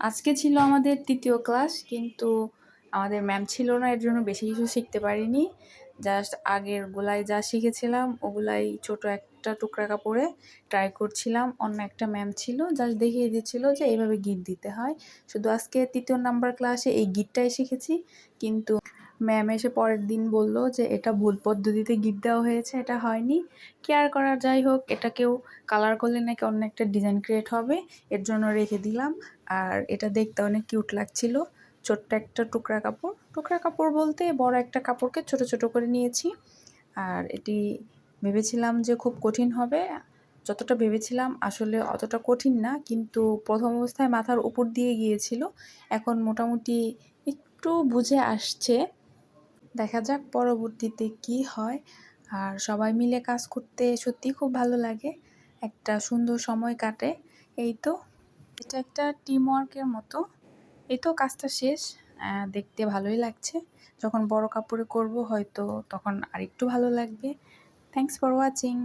আজকে ছিল আমাদের ৩য় ক্লাস, কিন্তু আমাদের ম্যাম ছিল না, এর জন্য বেশি কিছু শিখতে পারিনি। জাস্ট আগের গুলাই যা শিখেছিলাম ওগুলাই ছোট একটা টুকরা কাপড়ে ট্রাই করছিলাম। অন্য একটা ম্যাম ছিল, জাস্ট দেখিয়ে দিচ্ছিল যে এইভাবে গিট দিতে হয়। শুধু আজকে ৩য় নাম্বার ক্লাসে এই গিটটাই শিখেছি, কিন্তু ম্যাম এসে পরের দিন বলল যে এটা ভুল পদ্ধতিতে গিট দেওয়া হয়েছে, এটা হয়নি। কেয়ার করা, যাই হোক, এটাকেও কালার করলে নাকি অন্য একটা ডিজাইন ক্রিয়েট হবে, এর জন্য রেখে দিলাম। আর এটা দেখতে অনেক কিউট লাগছিল। ছোট্ট একটা টুকরা কাপড় বলতে বড় একটা কাপড়কে ছোট ছোট করে নিয়েছি। আর এটি ভেবেছিলাম যে খুব কঠিন হবে, যতটা ভেবেছিলাম আসলে অতটা কঠিন না, কিন্তু প্রথম অবস্থায় মাথার উপর দিয়ে গিয়েছিল। এখন মোটামুটি একটু বুঝে আসছে, দেখা যাক পরবর্তীতে কি হয়। আর সবাই মিলে কাজ করতে সত্যিই খুব ভালো লাগে, একটা সুন্দর সময় কাটে। এই তো, এটা একটা টিম ওয়ার্কের মতো। এই তো কাজটা শেষ, দেখতে ভালোই লাগছে। যখন বড় কাপড়ে করব হয়তো তখন আরেকটু ভালো লাগবে। Thanks for watching.